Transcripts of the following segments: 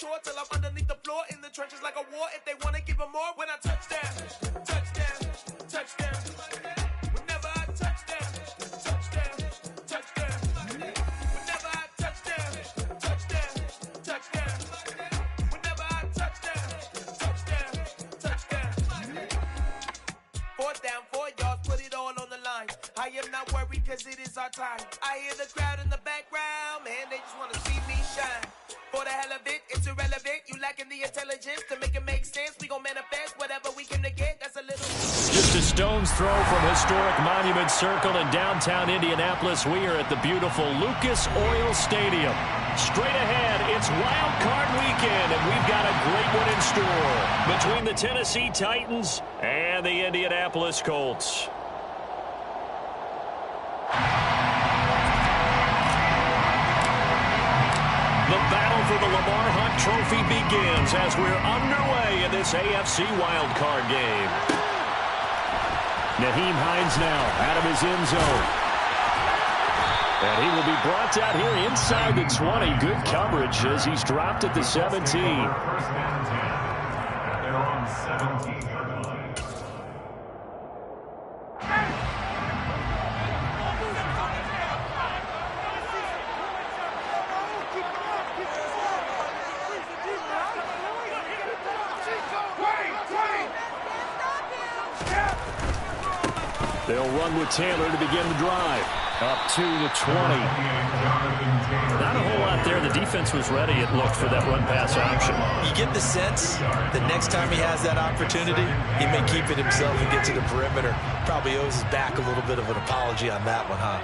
tour till I'm underneath the floor in the trenches like a war. If they want to give them more, when I touch down, touchdown, touchdown. Whenever I touch down, touchdown, touchdown. Whenever I touch down, touchdown, touchdown. Whenever I touch down, touchdown, touchdown. 4th down, 4 yards, put it all on the line. I am not worried cause it is our time. I hear the crowd in the background, man, they just want to see me shine. For the hell of it, it's irrelevant. You lacking the intelligence to make it make sense. We gon' manifest whatever we came to get. That's a little... Just a stone's throw from historic Monument Circle in downtown Indianapolis. We are at the beautiful Lucas Oil Stadium. Straight ahead, it's Wild Card Weekend, and we've got a great one in store between the Tennessee Titans and the Indianapolis Colts. The battle for the Lamar Hunt Trophy begins as we're underway in this AFC wildcard game. Nyheim Hines now out of his end zone. And he will be brought down here inside the 20. Good coverage as he's dropped at the 17. First and 10. They're on 17-yard line. They'll run with Taylor to begin the drive. Up to the 20. Not a whole lot there. The defense was ready, it looked, for that run-pass option. You get the sense that next time he has that opportunity, he may keep it himself and get to the perimeter. Probably owes his back a little bit of an apology on that one, huh?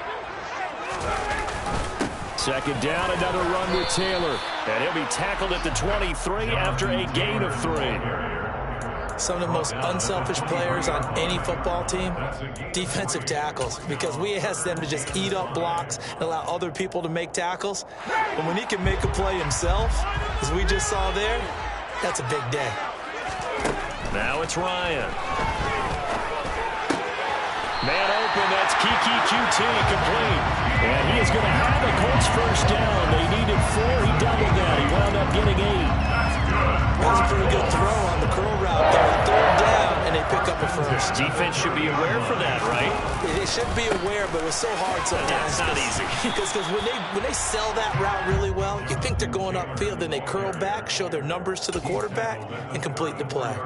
Second down, another run with Taylor. And he'll be tackled at the 23 after a gain of 3. Some of the most unselfish players on any football team, defensive tackles, because we ask them to just eat up blocks and allow other people to make tackles. But when he can make a play himself, as we just saw there, that's a big day. Now it's Ryan. Man open, that's Kiki QT, complete. And he is going to have the Colts first down. They needed 4, he doubled that. He wound up getting 8. That's a pretty good throw on the curl route there. 3rd down, and they pick up a first. Defense should be aware for that, right? They should be aware, but it was so hard sometimes. It's not easy. Because when they sell that route really well, you think they're going upfield, then they curl back, show their numbers to the quarterback, and complete the play.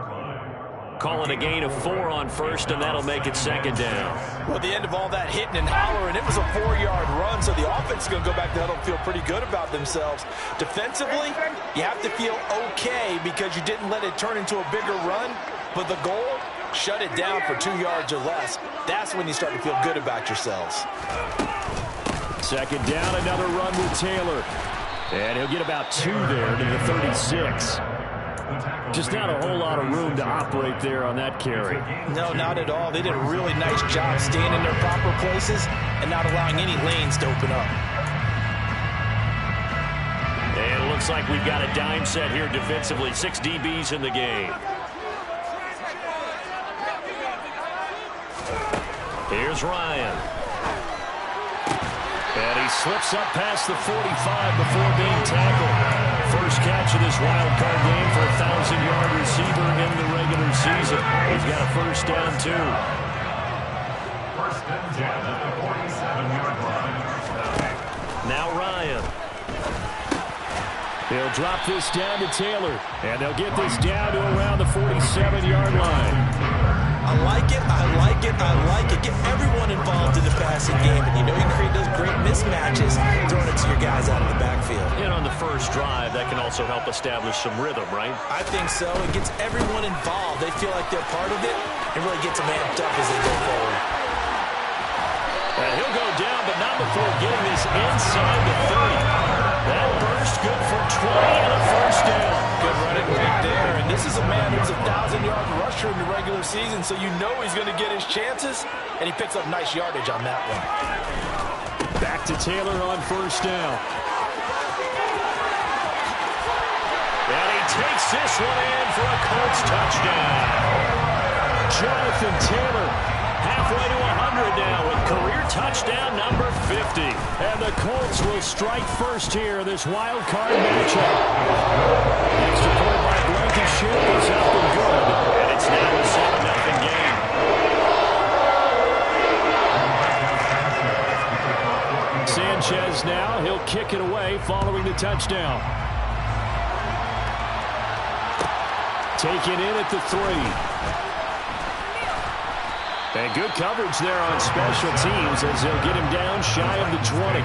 Calling a gain of 4 on first, and that'll make it 2nd down. Well, at the end of all that hitting and hollering, it was a 4-yard run, so the offense is going to go back to the huddle and feel pretty good about themselves. Defensively, you have to feel okay because you didn't let it turn into a bigger run, but the goal, shut it down for 2 yards or less. That's when you start to feel good about yourselves. Second down, another run with Taylor. And he'll get about 2 there to the 36. Just not a whole lot of room to operate there on that carry. No, not at all. They did a really nice job staying in their proper places and not allowing any lanes to open up. And it looks like we've got a dime set here defensively. 6 DBs in the game. Here's Ryan. And he slips up past the 45 before being tackled. First catch of this wild card game for a 1,000-yard receiver in the regular season. He's got a first down, too. First and 10 at the 47-yard line. Now Ryan. They'll drop this down to Taylor. And they'll get this down to around the 47-yard line. I like it, I like it, I like it. Get everyone involved in the passing game. And you know you can create those great mismatches throwing it to your guys out of the backfield. And on the first drive, that can also help establish some rhythm, right? I think so. It gets everyone involved. They feel like they're part of it and really gets them amped up as they go forward. And he'll go down, but not before getting this inside the 30. That burst good for 20 and a first down. Good running right there. And this is a man who's a 1,000-yard rusher in the regular season, so you know he's going to get his chances, and he picks up nice yardage on that one. Back to Taylor on first down. And he takes this one in for a Colts touchdown. Jonathan Taylor halfway to 100 now with career touchdown number 50. And the Colts will strike first here in this wild card matchup. touchdown. Taken in at the 3. And good coverage there on special teams as they'll get him down shy of the 20.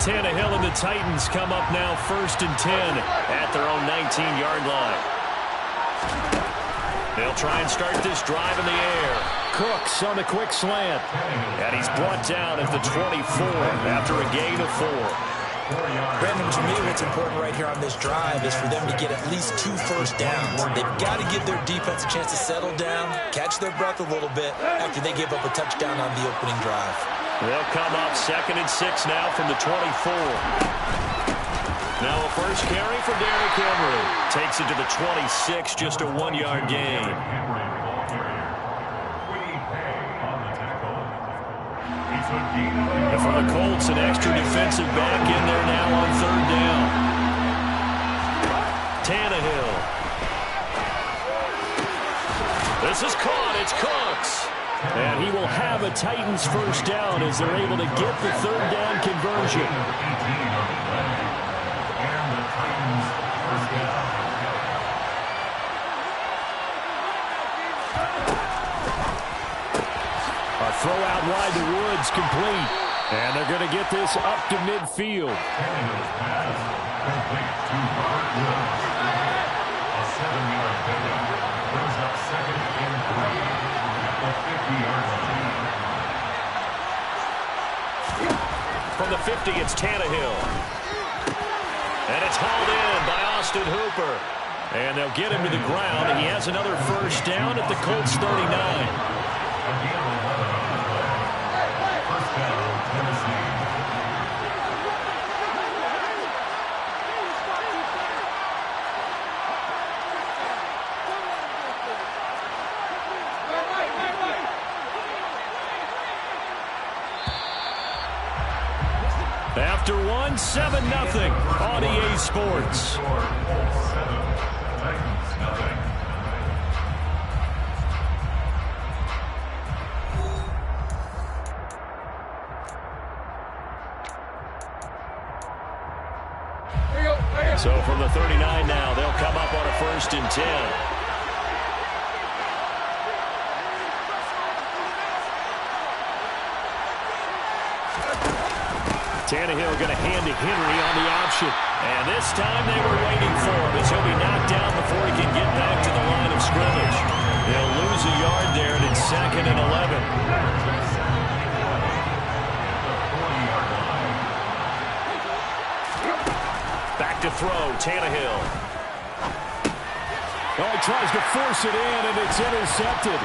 Tannehill and the Titans come up now 1st and 10 at their own 19-yard line. They'll try and start this drive in the air. Cooks on the quick slant. And he's brought down at the 24 after a gain of 4. Brandon, to me, what's important right here on this drive is for them to get at least 2 first downs. They've got to give their defense a chance to settle down, catch their breath a little bit after they give up a touchdown on the opening drive. They'll come up 2nd and 6 now from the 24. Now a first carry for Derrick Henry. Takes it to the 26, just a 1-yard gain. And for the Colts, an extra defensive back in there now on 3rd down. Tannehill. This is caught. It's Cooks. And he will have a Titans first down as they're able to get the 3rd down conversion. A throw out wide to Woods, complete. And they're going to get this up to midfield. A 7-yard pickup brings up 2nd and 3. From the 50, it's Tannehill. And it's hauled in by Austin Hooper. And they'll get him to the ground. And he has another first down at the Colts 39. First down, Tennessee. After 1, 7-0 on EA Sports. So from the 39 now, they'll come up on a 1st and 10. Tannehill going to hand to Henry on the option. And this time they were waiting for him as he'll be knocked down before he can get back to the line of scrimmage. They'll lose a yard there, and it's 2nd and 11. Back to throw, Tannehill. Oh, he tries to force it in, and it's intercepted.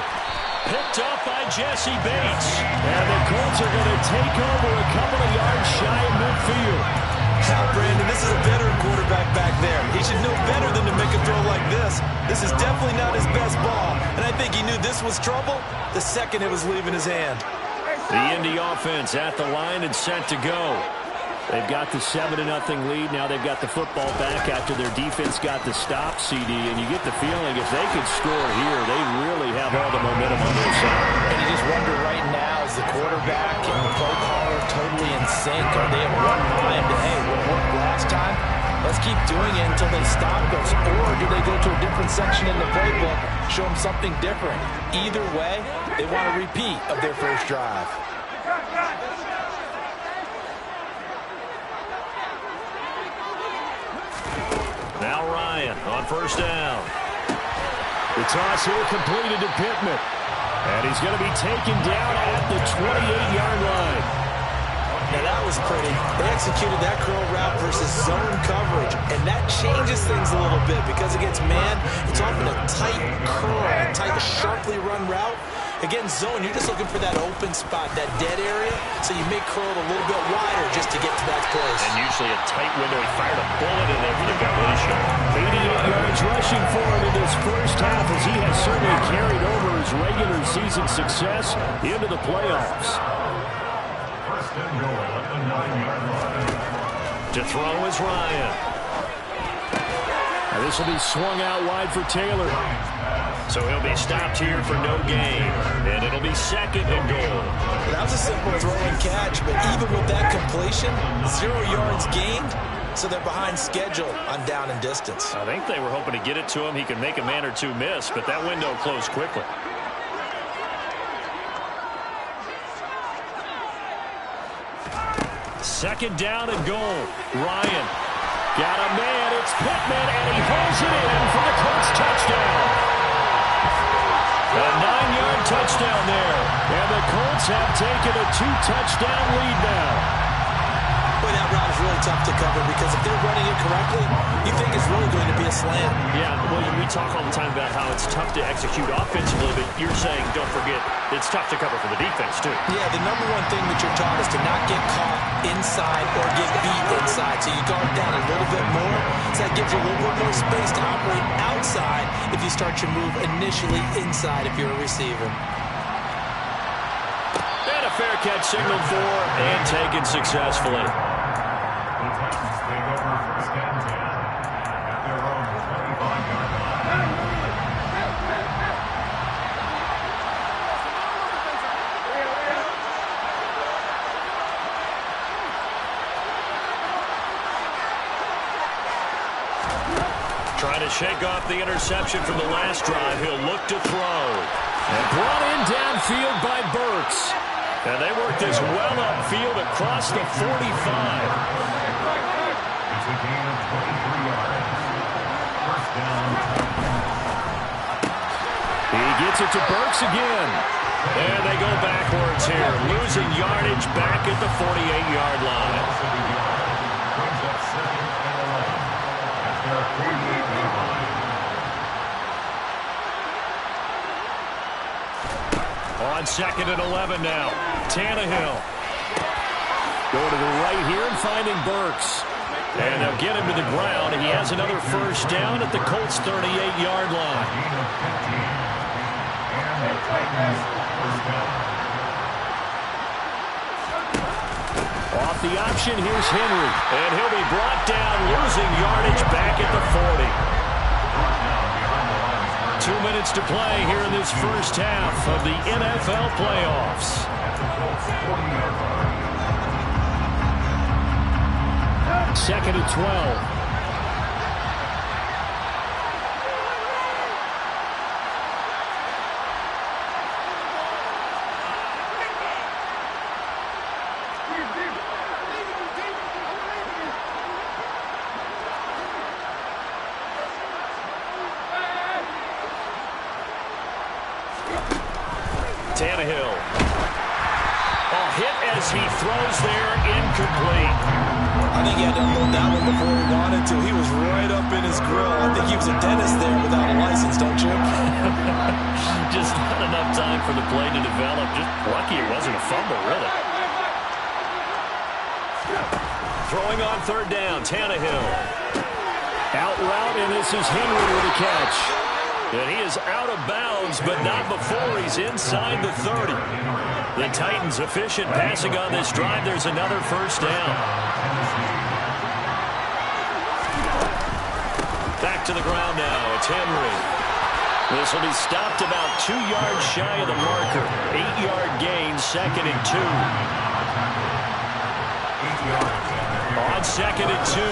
Picked up by Jesse Bates. And the Colts are going to take over a couple of yards shy of midfield. Now, Brandon, this is a veteran quarterback back there. He should know better than to make a throw like this. This is definitely not his best ball. And I think he knew this was trouble the second it was leaving his hand. The Indy offense at the line and set to go. They've got the 7-0 lead. Now they've got the football back after their defense got the stop, CD. And you get the feeling if they could score here, they really have all the momentum on their side. And you just wonder right now, is the quarterback and the play caller totally in sync? Are they at one mind? Hey, what worked last time? Let's keep doing it until they stop us. Or do they go to a different section in the playbook, show them something different? Either way, they want a repeat of their first drive. Now Ryan on first down. The toss here completed to Pittman. And he's going to be taken down at the 28-yard line. Now that was pretty. They executed that curl route versus zone coverage. And that changes things a little bit because against man, it's often a tight curl, a tight, sharply run route. Against zone, you're just looking for that open spot, that dead area, so you may curl it a little bit wider just to get to that place. And usually a tight window. He fired a bullet in there for the completion. 88 yards rushing for him in this first half, as he has certainly carried over his regular season success into the playoffs. First and goal at the 9-yard line. To throw is Ryan. This will be swung out wide for Taylor. So he'll be stopped here for no gain. And it'll be second and goal. That was a simple throw and catch, but even with that completion, 0 yards gained, so they're behind schedule on down and distance. I think they were hoping to get it to him. He could make a man or two miss, but that window closed quickly. Second down and goal. Ryan got a man. It's Pittman, and he holds it in for the Colts touchdown. A 9-yard touchdown there. And the Colts have taken a 2-touchdown lead now. Boy, that route is really tough to cover because if they're running it correctly, you think it's really going to be a slant. Yeah, well, we talk all the time about how it's tough to execute offensively, but you're saying, don't forget, it's tough to cover for the defense, too. Yeah, the number one thing that you're taught is to not get caught inside or get beat inside. So you guard down a little bit more. So that gives you a little bit more space to operate outside if you start your move initially inside if you're a receiver. And a fair catch signaled for and taken successfully. The Titans take over first and 10 at their own 25-yard line. Trying to shake off the interception from the last drive. He'll look to throw. And brought in downfield by Burks. And they work this well upfield across the 45. It's a gain of 23 yards. First down. He gets it to Burks again. And they go backwards here, losing yardage back at the 48-yard line. Brings up second and 11 at their 48-yard line. On second and 11 now. Tannehill. Going to the right here and finding Burks. And they'll get him to the ground. He has another first down at the Colts' 38-yard line. Gain of 15. And the Titans first down. Off the option, here's Henry. And he'll be brought down, losing yardage back at the 40. 2 minutes to play here in this first half of the NFL playoffs. Second and 12. Tannehill. A hit as he throws there, incomplete. I think he had to unload that one before he wanted to. He was right up in his grill. I think he was a dentist there without a license, don't you? Just not enough time for the play to develop. Just lucky it wasn't a fumble, really. Throwing on third down, Tannehill. Out route, and this is Henry with the catch. And he is out of bounds, but not before he's inside the 30. The Titans efficient passing on this drive. There's another first down. Back to the ground now. It's Henry. This will be stopped about 2 yards shy of the marker. 8-yard gain, second and 2. On second and 2,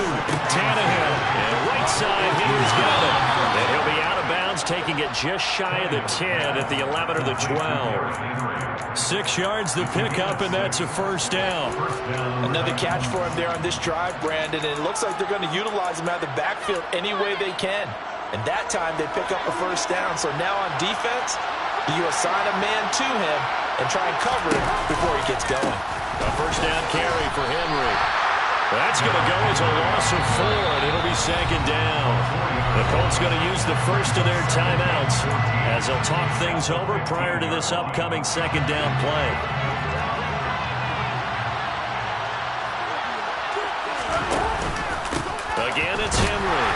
Tannehill. And right side, Henry's got it. And he'll be out of bounds, taking it just shy of the 10 at the 11 or the 12. 6 yards to pick up, and that's a first down. Another catch for him there on this drive, Brandon, and it looks like they're going to utilize him out of the backfield any way they can. And that time they pick up a first down. So now on defense, you assign a man to him and try and cover him before he gets going. A first down carry for Henry. That's going to go as a loss of 4, and it'll be second down. The Colts going to use the first of their timeouts as they'll talk things over prior to this upcoming second down play. Again, it's Henry.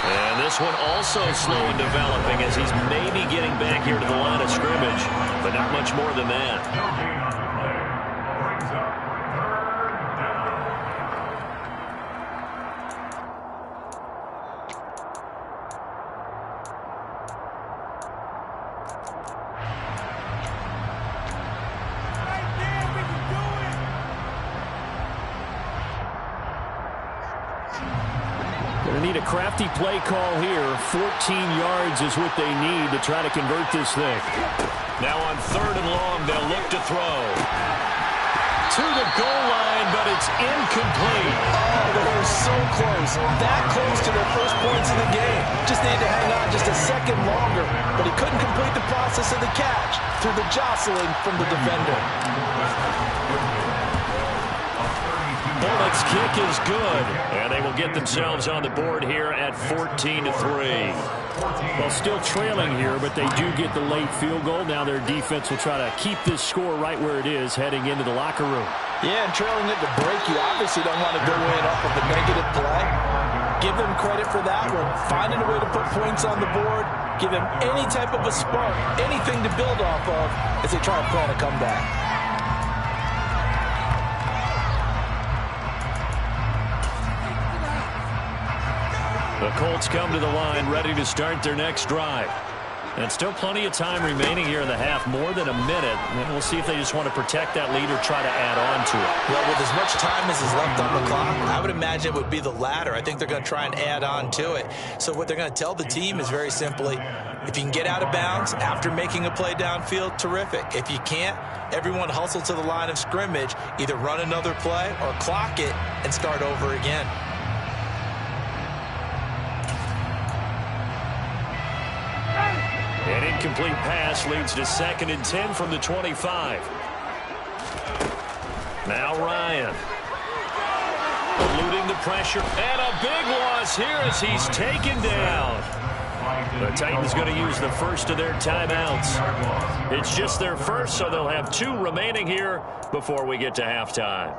And this one also slow in developing as he's maybe getting back here to the line of scrimmage, but not much more than that. Going to need a crafty play call here. 14 yards is what they need to try to convert this thing. Now on 3rd and long, they'll look to throw. To the goal line, but it's incomplete. Oh, they were so close. That close to their first points in the game. Just needed to hang on just a second longer, but he couldn't complete the process of the catch through the jostling from the defender. Bullock's kick is good, and they will get themselves on the board here at 14-3. Well, still trailing here, but they do get the late field goal. Now their defense will try to keep this score right where it is heading into the locker room. Yeah, and trailing at the break, you obviously don't want to go in off of a negative play. Give them credit for that one. Finding a way to put points on the board. Give them any type of a spark, anything to build off of as they try and plan a comeback. The Colts come to the line ready to start their next drive. And still plenty of time remaining here in the half, more than a minute. And we'll see if they just want to protect that lead or try to add on to it. Well, with as much time as is left on the clock, I would imagine it would be the latter. I think they're going to try and add on to it. So what they're going to tell the team is very simply, if you can get out of bounds after making a play downfield, terrific. If you can't, everyone hustle to the line of scrimmage, either run another play or clock it and start over again. An incomplete pass leads to 2nd and 10 from the 25. Now Ryan. Eluding the pressure. And a big loss here as he's taken down. The Titans going to use the first of their timeouts. It's just their first, so they'll have 2 remaining here before we get to halftime.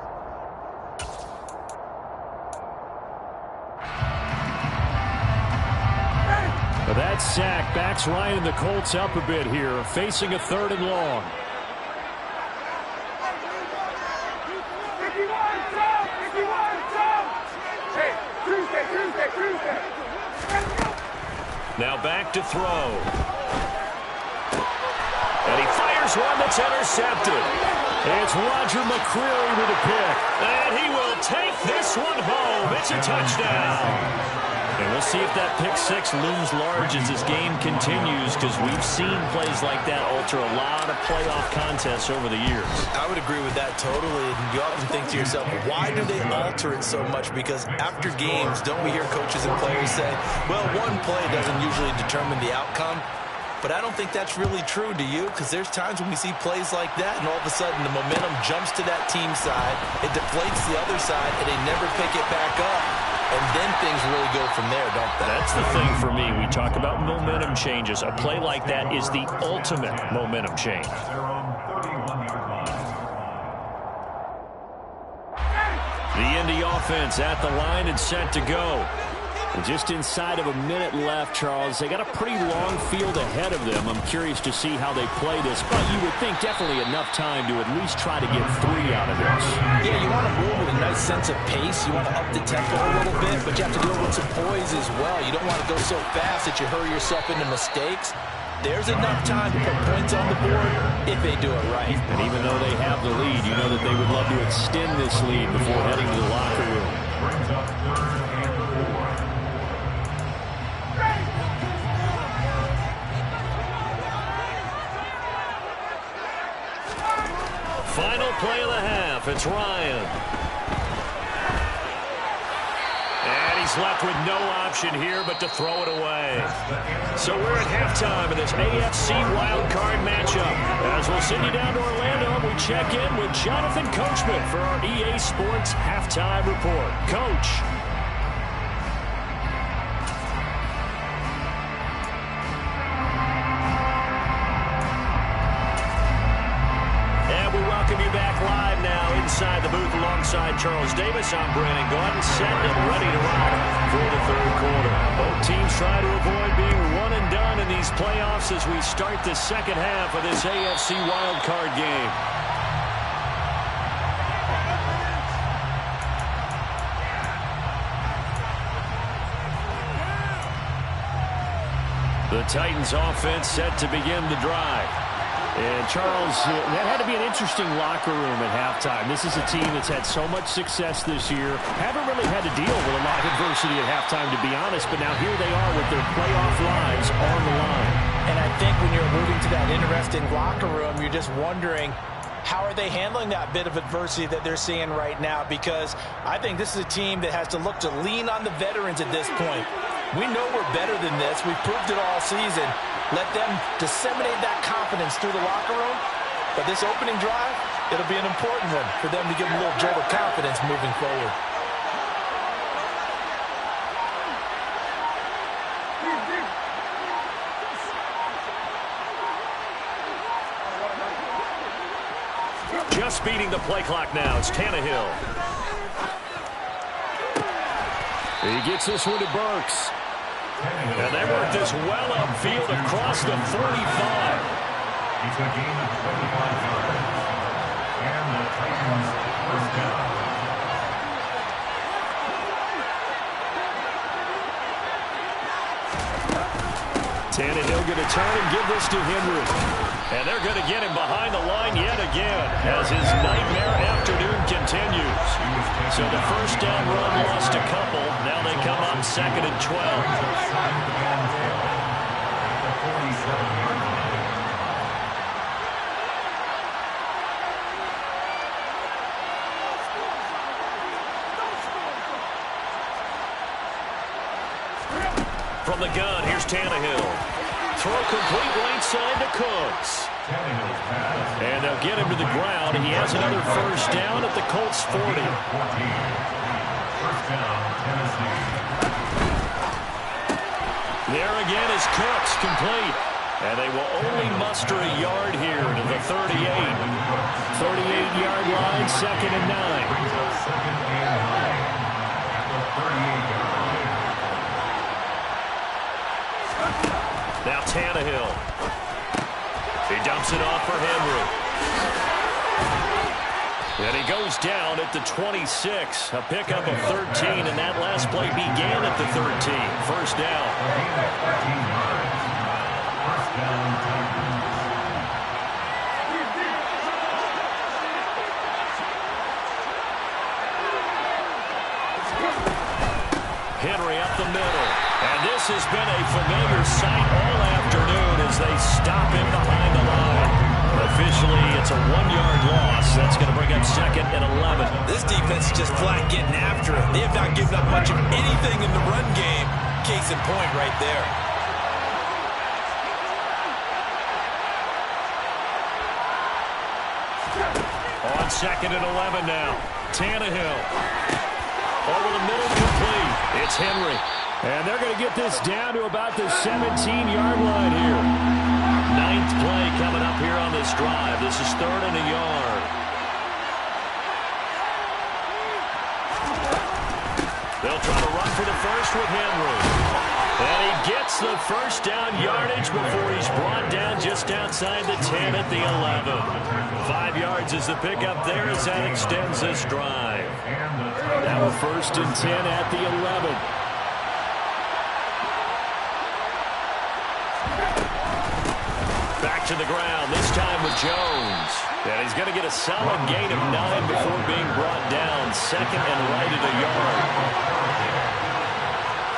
That sack backs Ryan and the Colts up a bit here, facing a 3rd and long. Now back to throw. And he fires one that's intercepted. It's Roger McCreary with a pick. And he will take this one home. It's a touchdown. And we'll see if that pick 6 looms large as this game continues, because we've seen plays like that alter a lot of playoff contests over the years. I would agree with that totally. And you often think to yourself, why do they alter it so much? Because after games, don't we hear coaches and players say, well, one play doesn't usually determine the outcome? But I don't think that's really true, do you? Because there's times when we see plays like that, and all of a sudden the momentum jumps to that team side, it deflates the other side, and they never pick it back up. And then things really go from there, don't they? That's the thing for me. We talk about momentum changes. A play like that is the ultimate momentum change. The Indy offense at the line and set to go. And just inside of a minute left, Charles. They got a pretty long field ahead of them. I'm curious to see how they play this. But you would think definitely enough time to at least try to get 3 out of this. Yeah, you want to move with a nice sense of pace. You want to up the tempo a little bit, but you have to do it with some poise as well. You don't want to go so fast that you hurry yourself into mistakes. There's enough time to put points on the board if they do it right. And even though they have the lead, you know that they would love to extend this lead before heading to the locker room. Brings up 3rd and 4. Final play of the half. It's Ryan. And he he's left with no option here but to throw it away. So we're at halftime in this AFC wildcard matchup. As we'll send you down to Orlando, we check in with Jonathan Coachman for our EA Sports Halftime Report. Coach. Welcome you back live now inside the booth alongside Charles Davis. I'm Brandon Gordon, set and ready to rock for the third quarter. Both teams try to avoid being one and done in these playoffs as we start the second half of this AFC wildcard game. The Titans offense set to begin the drive. And, Charles, that had to be an interesting locker room at halftime. This is a team that's had so much success this year. Haven't really had to deal with a lot of adversity at halftime, to be honest. But now here they are with their playoff lives on the line. And I think when you're alluding to that interesting locker room, you're just wondering, how are they handling that bit of adversity that they're seeing right now? Because I think this is a team that has to look to lean on the veterans at this point. We know we're better than this. We've proved it all season. Let them disseminate that confidence through the locker room. But this opening drive, it'll be an important one for them to give them a little jolt of confidence moving forward. Just beating the play clock now. It's Tannehill. He gets this one to Burks. And they work this well upfield across the 45. It's a gain of 25 yards. And the Titans first down. Tannehill going to turn and give this to Henry. And they're going to get him behind the line yet again as his nightmare afternoon continues. So the first down run lost a couple. Now they come up 2nd and 12. From the gun, here's Tannehill. Throw complete right side to Cooks. And they'll get him to the ground. He has another first down at the Colts 40. First down, Tennessee. There again is Cooks, complete. And they will only muster a yard here to the 38. 38-yard line, 2nd and 9. Second and 9 at the 38-yard line. Now Tannehill. He dumps it off for Henry. And he goes down at the 26. A pickup of 13, and that last play began at the 13. First down. First down, Titans. Henry up the middle. And this has been a familiar sight all afternoon as they stop him behind the line. Officially, it's a 1-yard loss. That's going to bring up 2nd and 11. This defense is just flat getting after it. They have not given up much of anything in the run game. Case in point right there. On 2nd and 11 now. Tannehill. Over the middle, complete. It's Henry. And they're going to get this down to about the 17-yard line here. 9th play coming up here on this drive. This is 3rd and a yard. They'll try to run for the first with Henry. And he gets the first down yardage before he's brought down just outside the 10 at the 11. 5 yards is the pickup there as that extends this drive. Now a 1st and 10 at the 11. Back to the ground, this time with Jones. And he's going to get a solid gain of 9 before being brought down. 2nd and right at a yard.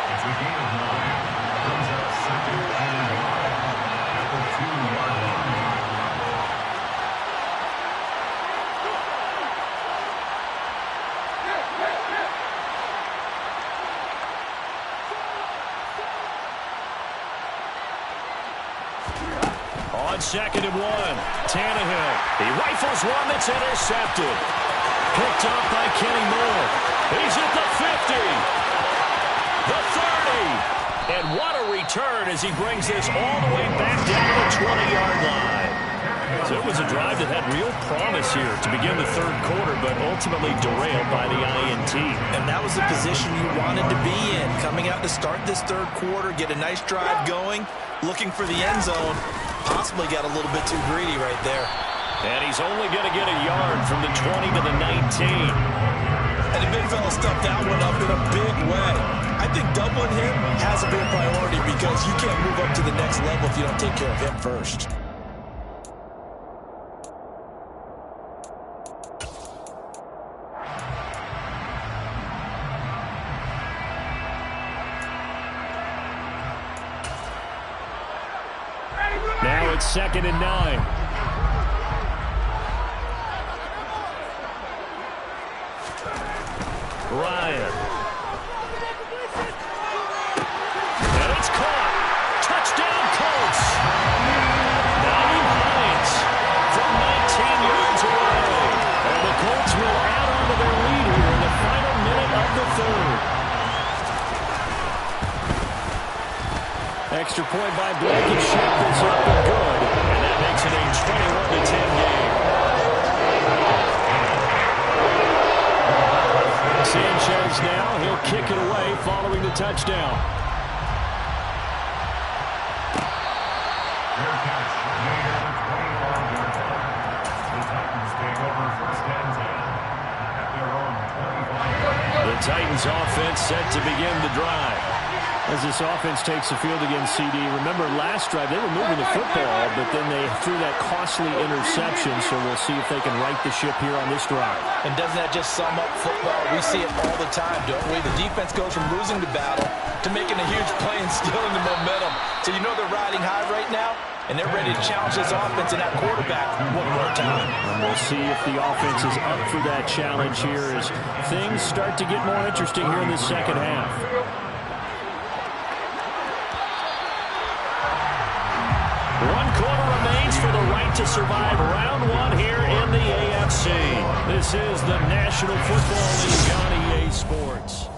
It's a gain of 9. Comes up 2nd and 1 at the 2-yard line. On 2nd and 1, Tannehill. He rifles one that's intercepted. Picked up by Kenny Moore. He's at the 50. The 30. And what a return as he brings this all the way back down to the 20-yard line. So it was a drive that had real promise here to begin the third quarter, but ultimately derailed by the INT. And that was the position you wanted to be in, coming out to start this third quarter, get a nice drive going, looking for the end zone. Possibly got a little bit too greedy right there. And he's only going to get a yard from the 20 to the 19. And the big fella stuffed that one up in a big way. I think doubling him has to be a priority because you can't move up to the next level if you don't take care of him first. Now it's 2nd and 9. Ryan. And it's caught. Touchdown, Colts. Naeem Hines from 19 yards away. And the Colts will add on to their lead here in the final minute of the third. Extra point by Blankenship is up and good. And that makes it a 21-10 game. Sanchez now, he'll kick it away following the touchdown. Fair catch made at the 25-yard line. The Titans take over 1st and 10 at their own 25-yard line. The Titans offense set to begin the drive. As this offense takes the field against CD, remember last drive they were moving the football, but then they threw that costly interception, so we'll see if they can right the ship here on this drive. And doesn't that just sum up football? We see it all the time, don't we? The defense goes from losing the battle to making a huge play and stealing the momentum. So you know they're riding high right now, and they're ready to challenge this offense and that quarterback one more time. And we'll see if the offense is up for that challenge here as things start to get more interesting here in the second half. One quarter remains for the right to survive round one here in the AFC. This is the National Football League on EA Sports.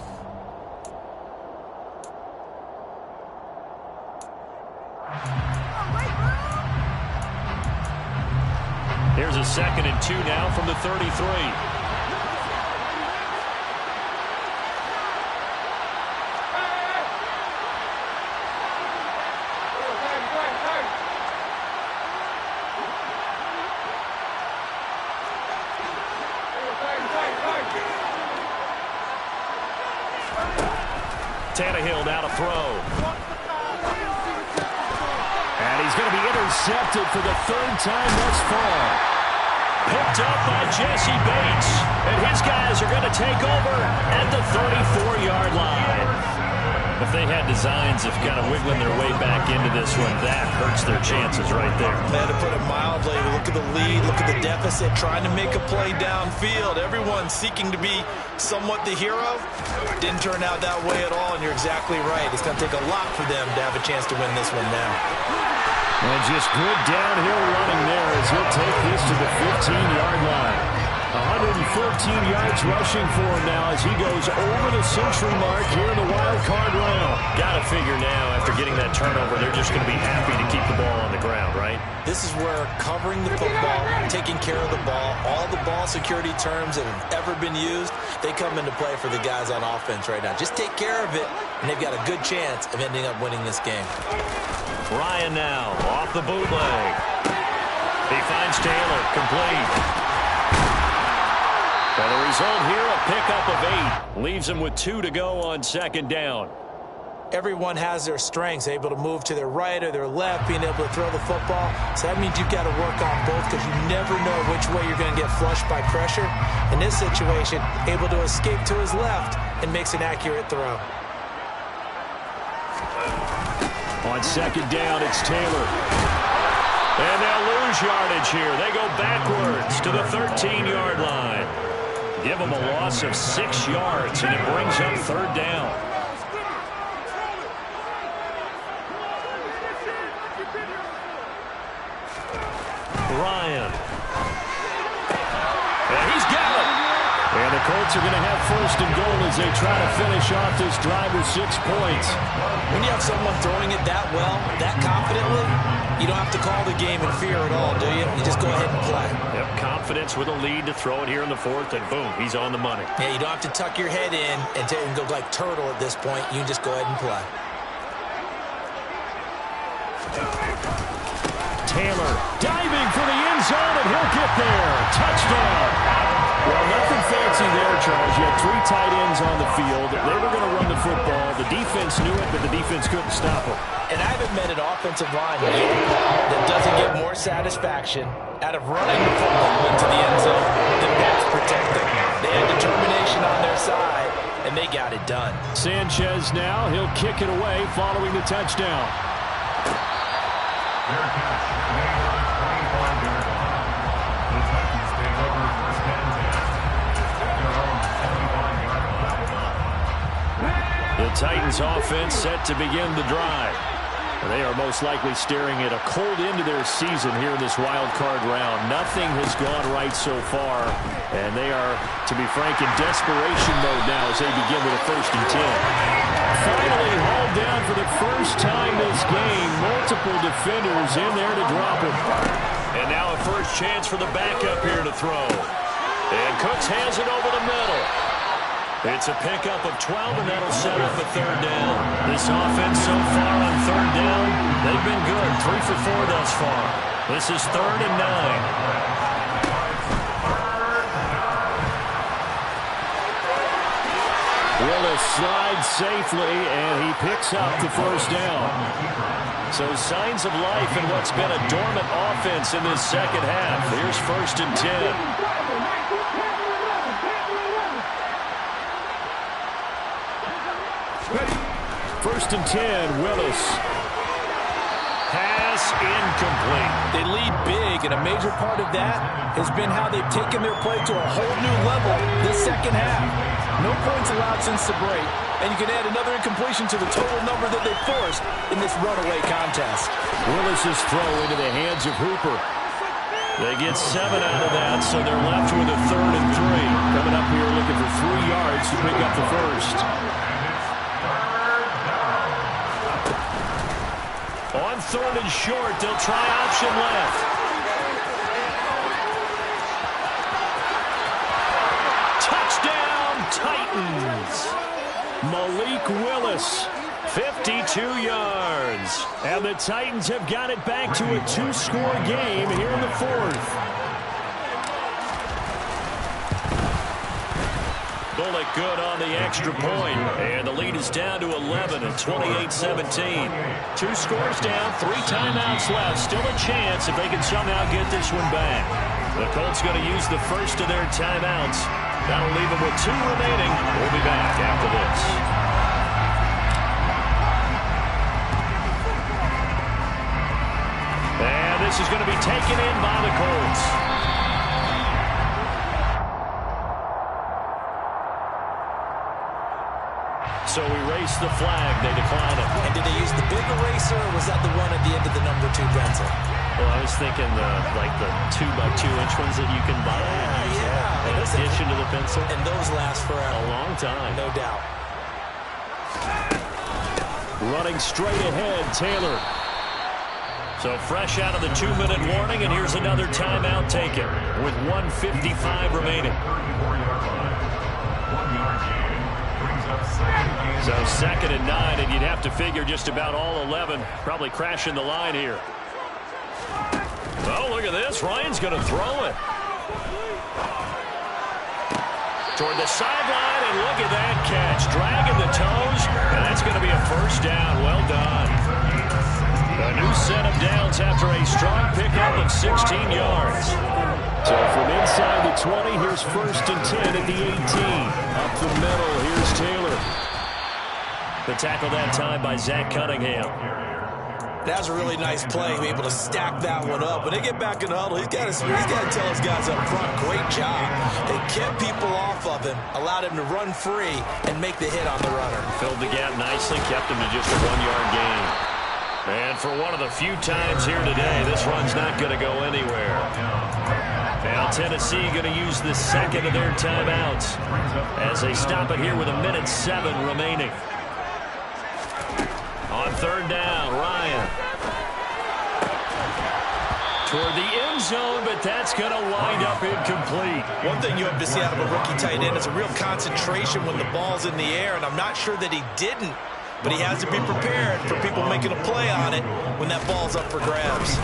Here's a 2nd and 2 now from the 33. Tannehill now to throw. And he's going to be intercepted for the 3rd time thus far. Picked up by Jesse Bates. And his guys are going to take over at the 34-yard line. If they had designs of kind of wiggling their way back into this one, that hurts their chances right there. Man, to put it mildly, look at the lead, look at the deficit, trying to make a play downfield. Everyone seeking to be somewhat the hero. Didn't turn out that way at all, and you're exactly right. It's going to take a lot for them to have a chance to win this one now. And just good downhill running there as he'll take this to the 15-yard line. 114 yards rushing for him now as he goes over the century mark here in the wild card round. Got to figure now, after getting that turnover, they're just going to be happy to keep the ball on the ground, right? This is where covering the football, taking care of the ball, all the ball security terms that have ever been used, they come into play for the guys on offense right now. Just take care of it, and they've got a good chance of ending up winning this game. Ryan now, off the bootleg. He finds Taylor, complete. And the result here, a pickup of 8. Leaves him with 2 to go on 2nd down. Everyone has their strengths, able to move to their right or their left, being able to throw the football. So that means you've got to work on both because you never know which way you're going to get flushed by pressure. In this situation, able to escape to his left and makes an accurate throw. On 2nd down, it's Taylor. And they'll lose yardage here. They go backwards to the 13-yard line. Give them a loss of 6 yards, and it brings up 3rd down. Ryan. And he's got it. And the Colts are going to have first and goal as they try to finish off this drive with 6 points. When you have someone throwing it that well, that confidently, you don't have to call the game in fear at all, do you? You just go ahead and play. Yep, confidence with a lead to throw it here in the 4th, and boom, he's on the money. Yeah, you don't have to tuck your head in and go like turtle at this point. You can just go ahead and play. Taylor diving for the end zone, and he'll get there. Touchdown. Well, nothing fancy there, Charles. You had 3 tight ends on the field. They were going to run the football. The defense knew it, but the defense couldn't stop them. And I haven't met an offensive line yet that doesn't get more satisfaction out of running the football into the end zone than pass protecting. They had determination on their side, and they got it done. Sanchez now. He'll kick it away following the touchdown. Fair catch made on a 25-yard line. The Titans take over first and 10 at their own 25-yard line. The Titans offense set to begin the drive. They are most likely staring at a cold end to their season here in this wild card round. Nothing has gone right so far, and they are, to be frank, in desperation mode now as they begin with a first and 10. Finally hauled down for the first time this game. Multiple defenders in there to drop him. And now a first chance for the backup here to throw. And Cooks hands it over the middle. It's a pickup of 12, and that'll set up a 3rd down. This offense so far on 3rd down, they've been good. 3 for 4 thus far. This is 3rd and 9. Willis slides safely, and he picks up the first down. So signs of life in what's been a dormant offense in this second half. Here's 1st and 10. First and 10, Willis. Pass incomplete. They lead big, and a major part of that has been how they've taken their play to a whole new level this second half. No points allowed since the break, and you can add another incompletion to the total number that they forced in this runaway contest. Willis's throw into the hands of Hooper. They get 7 out of that, so they're left with a 3rd and 3. Coming up here looking for 3 yards to pick up the first. On 3rd and short, they'll try option left. Touchdown, Titans. Malik Willis, 52 yards. And the Titans have got it back to a 2-score game here in the 4th. Bullock good on the extra point, and the lead is down to 11 at 28-17. 2 scores down, 3 timeouts left. Still a chance if they can somehow get this one back. The Colts going to use the first of their timeouts. That'll leave them with 2 remaining. We'll be back after this. And this is going to be taken in by the Colts. So we race the flag. They decline it. And did they use the big eraser, or was that the one at the end of the number 2 pencil? Well, I was thinking like the 2x2-inch ones that you can buy. Yeah. In addition to the pencil. And those last forever. A long time. No doubt. Running straight ahead, Taylor. So fresh out of the 2-minute warning, and here's another timeout taken with 1:55 remaining. So 2nd and 9, and you'd have to figure just about all 11 probably crashing the line here. Oh, look at this. Ryan's going to throw it. Toward the sideline, and look at that catch. Dragging the toes, and that's going to be a first down. Well done. A new set of downs after a strong pickup of 16 yards. So from inside the 20, here's 1st and 10 at the 18. Up the middle, here's Taylor. The tackle that time by Zach Cunningham. That was a really nice play, be able to stack that one up. When they get back in the huddle, he's got to tell his guys up front, great job. They kept people off of him, allowed him to run free and make the hit on the runner. Filled the gap nicely, kept him to just a 1-yard gain. And for one of the few times here today, this run's not going to go anywhere. Now Tennessee going to use the second of their timeouts as they stop it here with 1:07 remaining. On third down, Ryan. Toward the end zone, but that's going to wind up incomplete. One thing you have to see out of a rookie tight end is a real concentration when the ball's in the air, and I'm not sure that he didn't, but he has to be prepared for people making a play on it when that ball's up for grabs.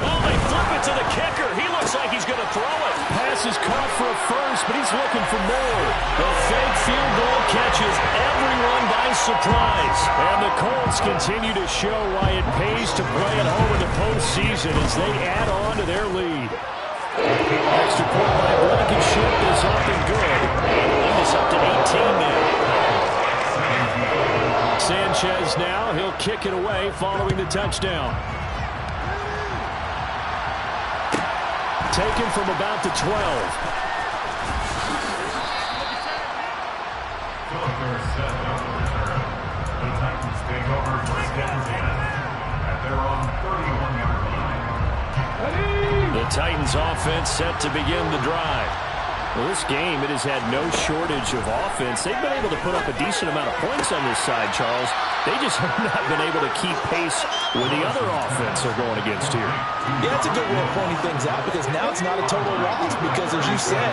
Oh, they flip it to the kicker. He looks like he's going to throw it. Pass is caught for a first, but he's looking for more. The fake field goal catches everyone by surprise. And the Colts continue to show why it pays to play at home in the postseason as they add on to their lead. Extra point by Blankenship is up and good. Lead is up to 18 now. Sanchez now, he'll kick it away following the touchdown. Taken from about the 12. The Titans take over first and 10 at their own 31-yard line. The Titans offense set to begin the drive. Well, this game, it has had no shortage of offense. They've been able to put up a decent amount of points on this side, Charles. They just have not been able to keep pace with the other offense they're going against here. Yeah, it's a good way of pointing things out because now it's not a total loss because, as you say,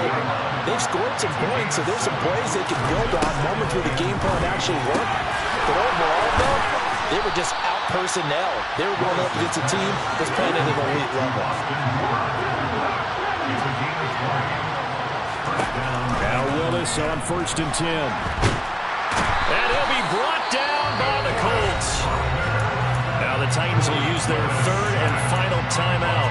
they've scored some points, so there's some plays they can build on, moments where the game plan actually worked. But overall, though, they were just out-personnel. They were going up against a team that's playing at an elite level. Now Willis on 1st and 10. And he'll be brought down by the Colts. Now the Titans will use their third and final timeout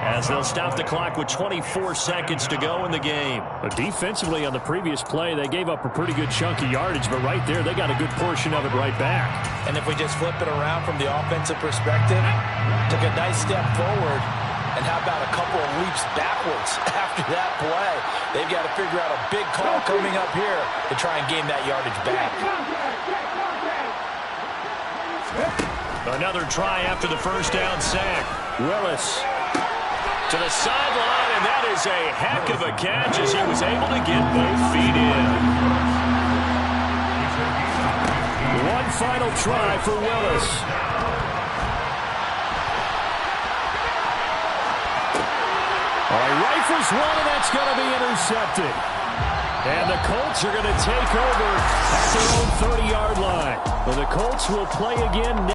as they'll stop the clock with 24 seconds to go in the game. But defensively on the previous play, they gave up a pretty good chunk of yardage, but right there, they got a good portion of it right back. And if we just flip it around from the offensive perspective, took a nice step forward, and how about a couple of leaps backwards after that play? They've got to figure out a big call coming up here to try and gain that yardage back. Another try after the first down sack. Willis to the sideline, and that is a heck of a catch as he was able to get both feet in. One final try for Willis. Rifles one, and that's going to be intercepted. And the Colts are going to take over at their own 30-yard line. Well, the Colts will play again.